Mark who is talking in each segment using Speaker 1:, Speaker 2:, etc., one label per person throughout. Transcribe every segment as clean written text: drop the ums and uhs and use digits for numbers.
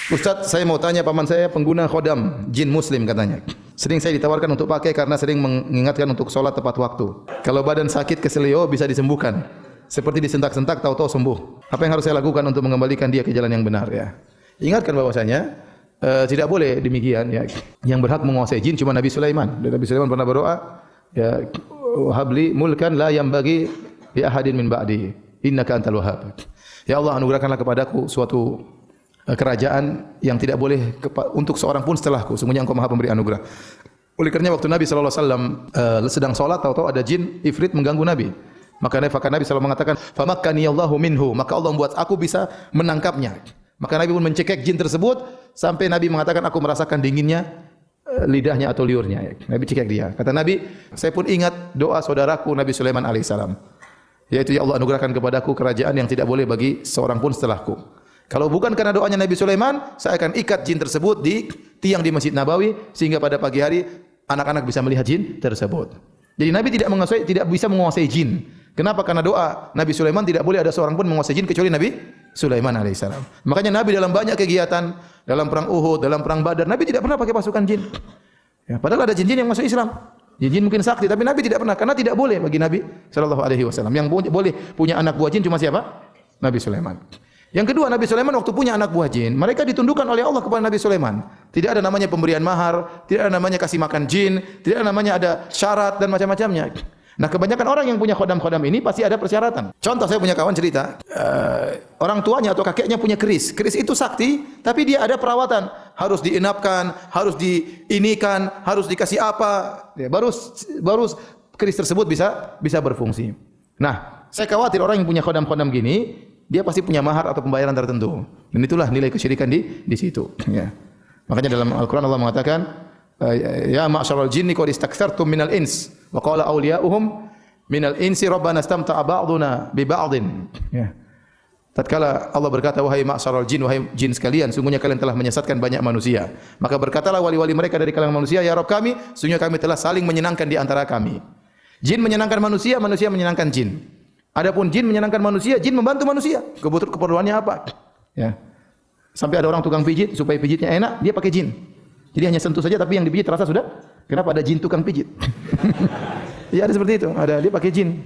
Speaker 1: Ustaz, saya mau tanya, paman saya pengguna khodam jin muslim katanya. Sering saya ditawarkan untuk pakai karena sering mengingatkan untuk sholat tepat waktu. Kalau badan sakit keselio bisa disembuhkan. Seperti disentak-sentak tahu-tahu sembuh. Apa yang harus saya lakukan untuk mengembalikan dia ke jalan yang benar ya? Ingatkan bahwasanya tidak boleh demikian ya. Yang berhak menguasai jin cuma Nabi Sulaiman. Dan Nabi Sulaiman pernah berdoa, ya habli mulkan la yambagi li ahadin min ba'di innaka antal wahhab. Ya Allah, anugerahkanlah kepadaku suatu kerajaan yang tidak boleh untuk seorang pun setelahku. Sungguhnya Engkau Maha Pemberi anugerah. Oleh karenanya waktu Nabi sallallahu alaihi wasallam sedang salat, tahu-tahu ada jin ifrit mengganggu Nabi. Maka Nabi sallallahu mengatakan, "Famakkaniyallahu minhu." Maka Allah membuat aku bisa menangkapnya. Maka Nabi pun mencekik jin tersebut sampai Nabi mengatakan, "Aku merasakan dinginnya lidahnya atau liurnya." Nabi cekik dia. Kata Nabi, "Saya pun ingat doa saudaraku Nabi Sulaiman alaihissalam. Yaitu, ya Allah anugerahkan kepadaku kerajaan yang tidak boleh bagi seorang pun setelahku." Kalau bukan karena doanya Nabi Sulaiman, saya akan ikat jin tersebut di tiang di Masjid Nabawi sehingga pada pagi hari anak-anak bisa melihat jin tersebut. Jadi Nabi tidak bisa menguasai jin. Kenapa? Karena doa Nabi Sulaiman tidak boleh ada seorang pun menguasai jin kecuali Nabi Sulaiman alaihissalam. Makanya Nabi dalam banyak kegiatan, dalam perang Uhud, dalam perang Badar, Nabi tidak pernah pakai pasukan jin. Ya, padahal ada jin-jin yang masuk Islam. Jin mungkin sakti, tapi Nabi tidak pernah, karena tidak boleh bagi Nabi sallallahu alaihi wasallam. Yang boleh punya anak buah jin cuma siapa? Nabi Sulaiman. Yang kedua, Nabi Sulaiman waktu punya anak buah jin, mereka ditundukkan oleh Allah kepada Nabi Sulaiman. Tidak ada namanya pemberian mahar, tidak ada namanya kasih makan jin, tidak ada namanya ada syarat dan macam-macamnya. Nah, kebanyakan orang yang punya khodam-khodam ini pasti ada persyaratan. Contoh, saya punya kawan cerita, orang tuanya atau kakeknya punya keris. Keris itu sakti, tapi dia ada perawatan. Harus diinapkan, harus diinikan, harus dikasih apa, ya, baru keris tersebut bisa berfungsi. Nah, saya khawatir orang yang punya khodam-khodam gini, dia pasti punya mahar atau pembayaran tertentu. Dan itulah nilai kesyirikan di situ. Ya. Makanya dalam Al-Quran Allah mengatakan, ya ma'syaral jinni qad istakthartum minal ins wa qala awliya'uhum minal insi rabbana istamta'a ba'duna bi ba'din. Ya. Tatkala Allah berkata, wahai ma'syaral jin, wahai jin sekalian, sungguhnya kalian telah menyesatkan banyak manusia. Maka berkatalah wali-wali mereka dari kalangan manusia, ya Rabb kami, sungguhnya kami telah saling menyenangkan di antara kami. Jin menyenangkan manusia, manusia menyenangkan jin. Adapun jin menyenangkan manusia, jin membantu manusia. Keperluannya apa? Ya. Sampai ada orang tukang pijit, supaya pijitnya enak, dia pakai jin. Jadi hanya sentuh saja, tapi yang dipijit terasa sudah. Kenapa ada jin tukang pijit? Ya, ada seperti itu. Ada, dia pakai jin.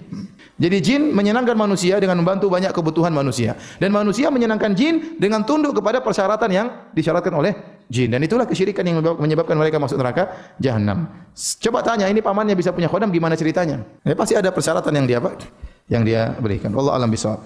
Speaker 1: Jadi jin menyenangkan manusia dengan membantu banyak kebutuhan manusia. Dan manusia menyenangkan jin dengan tunduk kepada persyaratan yang disyaratkan oleh jin. Dan itulah kesyirikan yang menyebabkan mereka masuk neraka jahanam. Coba tanya, ini pamannya bisa punya khodam, gimana ceritanya? Ya, pasti ada persyaratan yang dia berikan. Wallahu a'lam bishawab.